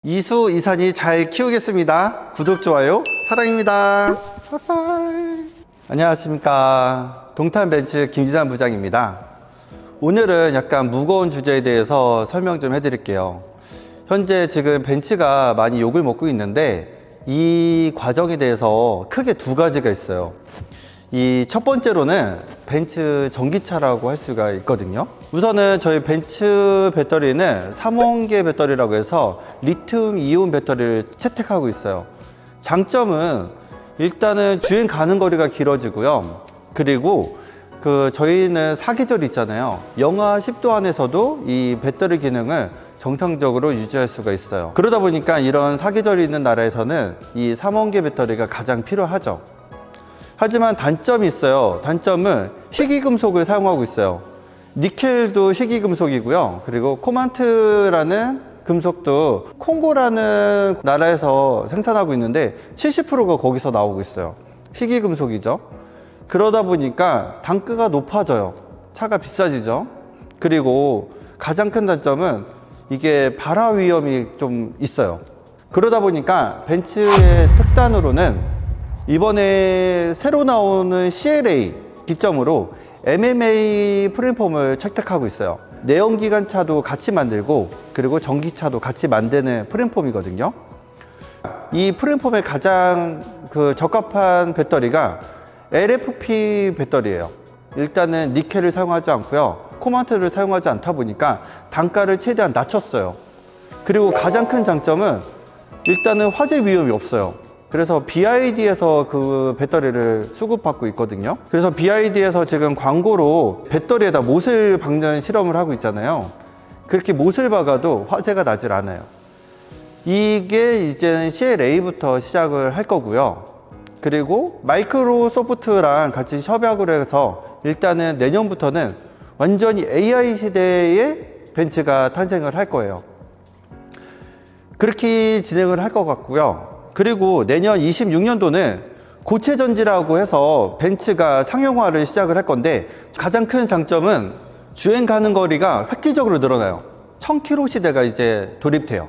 이수 이산이 잘 키우겠습니다. 구독, 좋아요, 사랑입니다. 빠빠이. 안녕하십니까. 동탄벤츠 김지산 부장입니다. 오늘은 약간 무거운 주제에 대해서 설명 좀 해드릴게요. 현재 지금 벤츠가 많이 욕을 먹고 있는데 이 과정에 대해서 크게 두 가지가 있어요. 이 첫 번째로는 벤츠 전기차라고 할 수가 있거든요. 우선은 저희 벤츠 배터리는 3원계 배터리라고 해서 리튬 이온 배터리를 채택하고 있어요. 장점은 일단은 주행 가는 거리가 길어지고요. 그리고 저희는 사계절 있잖아요. 영하 10도 안에서도 이 배터리 기능을 정상적으로 유지할 수가 있어요. 그러다 보니까 이런 사계절이 있는 나라에서는 이 3원계 배터리가 가장 필요하죠. 하지만 단점이 있어요. 단점은 희귀금속을 사용하고 있어요. 니켈도 희귀금속이고요. 그리고 코만트라는 금속도 콩고라는 나라에서 생산하고 있는데 70%가 거기서 나오고 있어요. 희귀금속이죠. 그러다 보니까 단가가 높아져요. 차가 비싸지죠. 그리고 가장 큰 단점은 이게 발화 위험이 좀 있어요. 그러다 보니까 벤츠의 특단으로는 이번에 새로 나오는 CLA 기점으로 MMA 프레임폼을 채택하고 있어요. 내연기관차도 같이 만들고 그리고 전기차도 같이 만드는 프레임폼이거든요. 이 프레임폼에 가장 적합한 배터리가 LFP 배터리예요. 일단은 니켈을 사용하지 않고요. 코만트를 사용하지 않다 보니까 단가를 최대한 낮췄어요. 그리고 가장 큰 장점은 일단은 화재 위험이 없어요. 그래서 BYD에서 그 배터리를 수급받고 있거든요. 그래서 BYD에서 지금 광고로 배터리에다 못을 박는 실험을 하고 있잖아요. 그렇게 못을 박아도 화재가 나질 않아요. 이게 이제는 CLA부터 시작을 할 거고요. 그리고 마이크로소프트랑 같이 협약을 해서 일단은 내년부터는 완전히 AI 시대의 벤츠가 탄생을 할 거예요. 그렇게 진행을 할 것 같고요. 그리고 내년 26년도는 고체전지라고 해서 벤츠가 상용화를 시작을 할 건데 가장 큰 장점은 주행 가는 거리가 획기적으로 늘어나요. 1000km 시대가 이제 돌입돼요.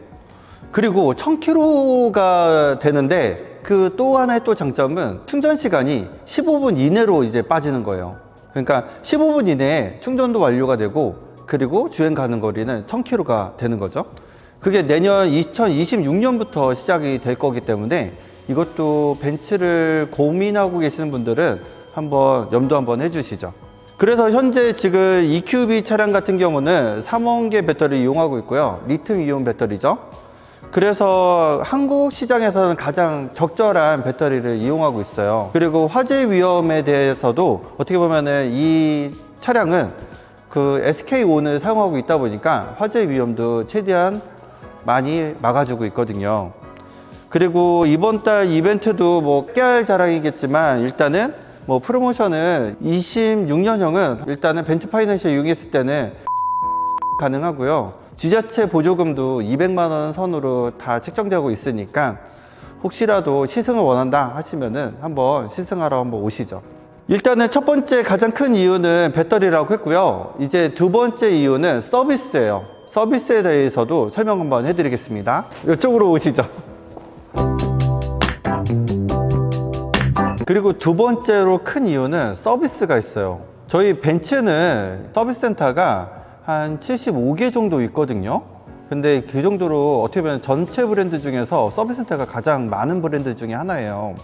그리고 1000km가 되는데 그 또 하나의 또 장점은 충전 시간이 15분 이내로 이제 빠지는 거예요. 그러니까 15분 이내에 충전도 완료가 되고 그리고 주행 가는 거리는 1000km가 되는 거죠. 그게 내년 2026년부터 시작이 될 거기 때문에 이것도 벤츠를 고민하고 계시는 분들은 한번 염두 한번 해주시죠. 그래서 현재 지금 EQB 차량 같은 경우는 3원계 배터리를 이용하고 있고요. 리튬 이온 배터리죠. 그래서 한국 시장에서는 가장 적절한 배터리를 이용하고 있어요. 그리고 화재 위험에 대해서도 어떻게 보면은 이 차량은 SK-on을 사용하고 있다 보니까 화재 위험도 최대한 많이 막아주고 있거든요. 그리고 이번 달 이벤트도 깨알 자랑이겠지만 일단은 프로모션은 26년형은 일단은 벤츠 파이낸셜 이용했을 때는 가능하고요. 지자체 보조금도 200만 원 선으로 다 책정되고 있으니까 혹시라도 시승을 원한다 하시면은 한번 시승하러 한번 오시죠. 일단은 첫 번째 가장 큰 이유는 배터리라고 했고요. 이제 두 번째 이유는 서비스예요. 서비스에 대해서도 설명 한번 해드리겠습니다. 이쪽으로 오시죠. 그리고 두 번째로 큰 이유는 서비스가 있어요. 저희 벤츠는 서비스 센터가 한 75개 정도 있거든요. 근데 그 정도로 어떻게 보면 전체 브랜드 중에서 서비스 센터가 가장 많은 브랜드 중에 하나예요.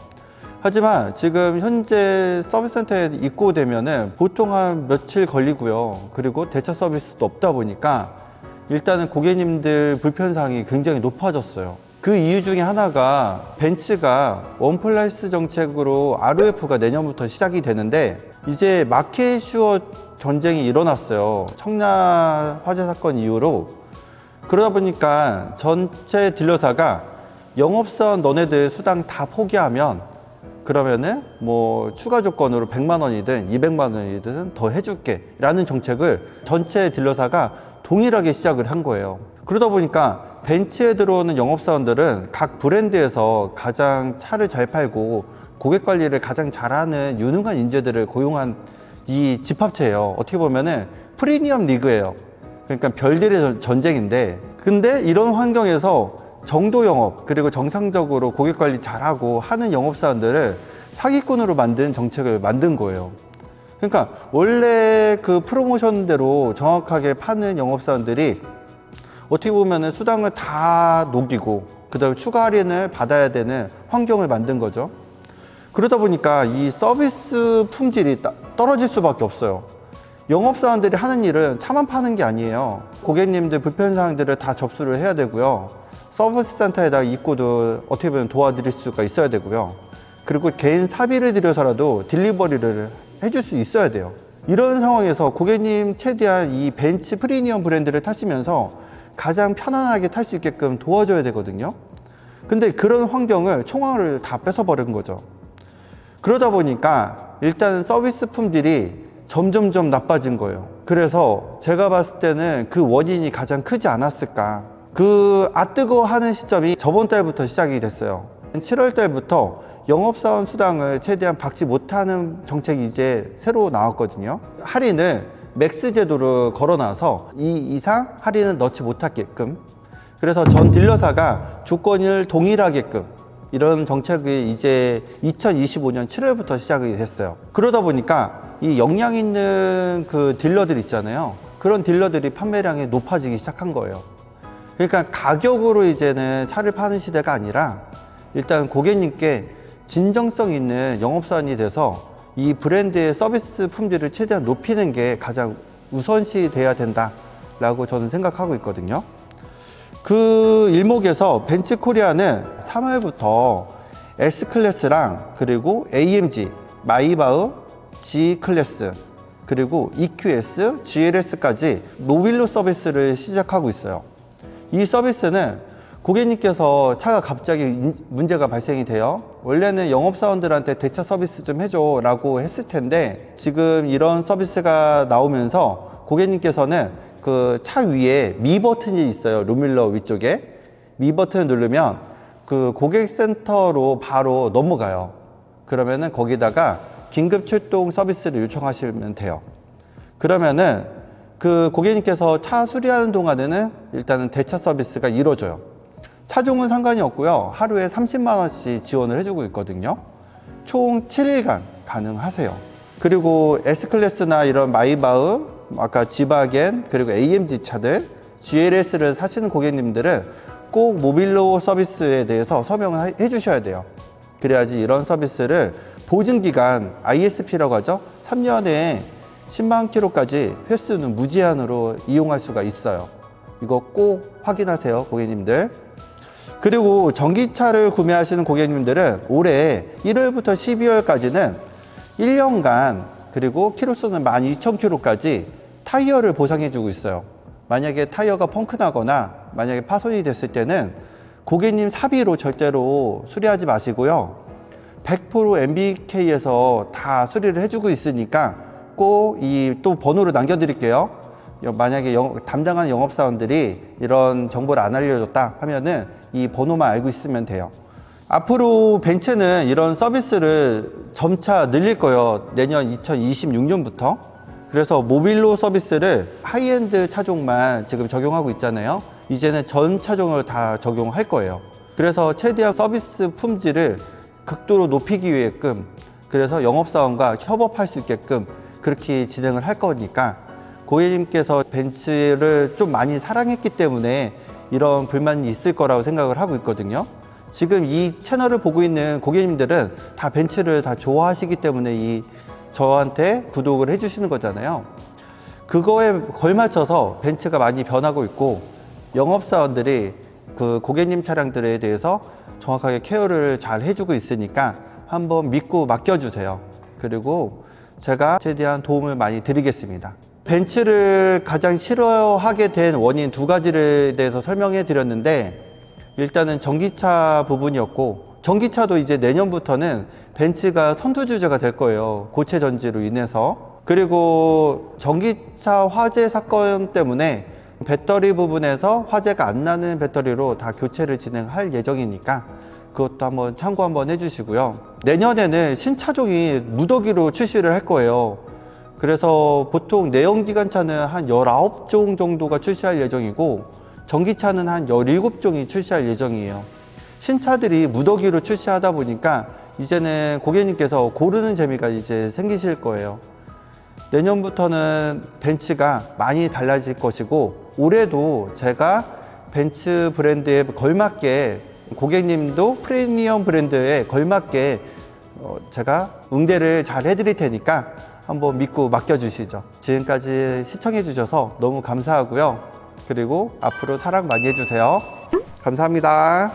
하지만 지금 현재 서비스 센터에 입고되면은 보통 한 며칠 걸리고요. 그리고 대차 서비스도 없다 보니까 일단은 고객님들 불편사항이 굉장히 높아졌어요. 그 이유 중에 하나가 벤츠가 원플러스 정책으로 ROF가 내년부터 시작이 되는데 이제 마켓 슈어 전쟁이 일어났어요. 청라 화재 사건 이후로. 그러다 보니까 전체 딜러사가 영업사원 너네들 수당 다 포기하면 그러면은 추가 조건으로 100만 원이든 200만 원이든 더 해줄게 라는 정책을 전체 딜러사가 동일하게 시작을 한 거예요. 그러다 보니까 벤츠에 들어오는 영업사원들은 각 브랜드에서 가장 차를 잘 팔고 고객 관리를 가장 잘하는 유능한 인재들을 고용한 이 집합체예요. 어떻게 보면은 프리미엄 리그예요. 그러니까 별들의 전쟁인데 근데 이런 환경에서 정도 영업, 그리고 정상적으로 고객 관리 잘하고 하는 영업사원들을 사기꾼으로 만든 정책을 만든 거예요. 그러니까 원래 그 프로모션대로 정확하게 파는 영업사원들이 어떻게 보면은 수당을 다 녹이고 그다음에 추가 할인을 받아야 되는 환경을 만든 거죠. 그러다 보니까 이 서비스 품질이 떨어질 수밖에 없어요. 영업사원들이 하는 일은 차만 파는 게 아니에요. 고객님들 불편사항들을 다 접수를 해야 되고요. 서비스 센터에다 입고도 어떻게 보면 도와드릴 수가 있어야 되고요. 그리고 개인 사비를 들여서라도 딜리버리를 해줄 수 있어야 돼요. 이런 상황에서 고객님 최대한 이 벤츠 프리미엄 브랜드를 타시면서 가장 편안하게 탈 수 있게끔 도와줘야 되거든요. 근데 그런 환경을 총알을 다 뺏어버린 거죠. 그러다 보니까 일단 서비스 품질이 점점점 나빠진 거예요. 그래서 제가 봤을 때는 그 원인이 가장 크지 않았을까. 그 뜨거워하는 시점이 저번 달부터 시작이 됐어요. 7월 달부터 영업사원 수당을 최대한 받지 못하는 정책이 이제 새로 나왔거든요. 할인을 맥스 제도를 걸어놔서 이 이상 할인을 넣지 못하게끔, 그래서 전 딜러사가 조건을 동일하게끔 이런 정책이 이제 2025년 7월부터 시작이 됐어요. 그러다 보니까 이 역량 있는 그 딜러들 있잖아요. 그런 딜러들이 판매량이 높아지기 시작한 거예요. 그러니까 가격으로 이제는 차를 파는 시대가 아니라 일단 고객님께 진정성 있는 영업사원이 돼서 이 브랜드의 서비스 품질을 최대한 높이는 게 가장 우선시 돼야 된다라고 저는 생각하고 있거든요. 그 일목에서 벤츠 코리아는 3월부터 S클래스랑 그리고 AMG, 마이바흐, G클래스, 그리고 EQS, GLS까지 모빌로 서비스를 시작하고 있어요. 이 서비스는 고객님께서 차가 갑자기 문제가 발생이 돼요. 원래는 영업사원들한테 대차 서비스 좀 해줘 라고 했을 텐데 지금 이런 서비스가 나오면서 고객님께서는 그 차 위에 미 버튼이 있어요. 룸밀러 위쪽에 미 버튼을 누르면 그 고객센터로 바로 넘어가요. 그러면은 거기다가 긴급 출동 서비스를 요청하시면 돼요. 그러면은 그 고객님께서 차 수리하는 동안에는 일단은 대차 서비스가 이루어져요. 차종은 상관이 없고요. 하루에 30만 원씩 지원을 해주고 있거든요. 총 7일간 가능하세요. 그리고 S클래스나 이런 마이바흐, 아까 지바겐, 그리고 AMG 차들, GLS를 사시는 고객님들은 꼭 모빌로 서비스에 대해서 서명을 해주셔야 돼요. 그래야지 이런 서비스를 보증기간 ISP라고 하죠. 3년에 10만 킬로까지 횟수는 무제한으로 이용할 수가 있어요. 이거 꼭 확인하세요, 고객님들. 그리고 전기차를 구매하시는 고객님들은 올해 1월부터 12월까지는 1년간 그리고 키로수는 12,000km까지 타이어를 보상해주고 있어요. 만약에 타이어가 펑크 나거나 만약에 파손이 됐을 때는 고객님 사비로 절대로 수리하지 마시고요. 100% MBK에서 다 수리를 해주고 있으니까 꼭 이 또 번호를 남겨드릴게요. 만약에 담당하는 영업사원들이 이런 정보를 안 알려줬다 하면은 이 번호만 알고 있으면 돼요. 앞으로 벤츠는 이런 서비스를 점차 늘릴 거예요. 내년 2026년부터. 그래서 모빌로 서비스를 하이엔드 차종만 지금 적용하고 있잖아요. 이제는 전 차종을 다 적용할 거예요. 그래서 최대한 서비스 품질을 극도로 높이기 위해끔, 그래서 영업사원과 협업할 수 있게끔 그렇게 진행을 할 거니까 고객님께서 벤츠를 좀 많이 사랑했기 때문에 이런 불만이 있을 거라고 생각을 하고 있거든요. 지금 이 채널을 보고 있는 고객님들은 다 벤츠를 다 좋아하시기 때문에 저한테 구독을 해주시는 거잖아요. 그거에 걸맞춰서 벤츠가 많이 변하고 있고 영업사원들이 그 고객님 차량들에 대해서 정확하게 케어를 잘 해주고 있으니까 한번 믿고 맡겨주세요. 그리고 제가 최대한 도움을 많이 드리겠습니다. 벤츠를 가장 싫어하게 된 원인 2가지에 대해서 설명해 드렸는데, 일단은 전기차 부분이었고, 전기차도 이제 내년부터는 벤츠가 선두주자가 될 거예요. 고체 전지로 인해서. 그리고 전기차 화재 사건 때문에 배터리 부분에서 화재가 안 나는 배터리로 다 교체를 진행할 예정이니까 그것도 한번 참고 한번 해주시고요. 내년에는 신차종이 무더기로 출시를 할 거예요. 그래서 보통 내연기관차는 한 19종 정도가 출시할 예정이고 전기차는 한 17종이 출시할 예정이에요. 신차들이 무더기로 출시하다 보니까 이제는 고객님께서 고르는 재미가 이제 생기실 거예요. 내년부터는 벤츠가 많이 달라질 것이고, 올해도 제가 벤츠 브랜드에 걸맞게, 고객님도 프리미엄 브랜드에 걸맞게 제가 응대를 잘 해드릴 테니까 한번 믿고 맡겨주시죠. 지금까지 시청해주셔서 너무 감사하고요. 그리고 앞으로 사랑 많이 해주세요. 감사합니다.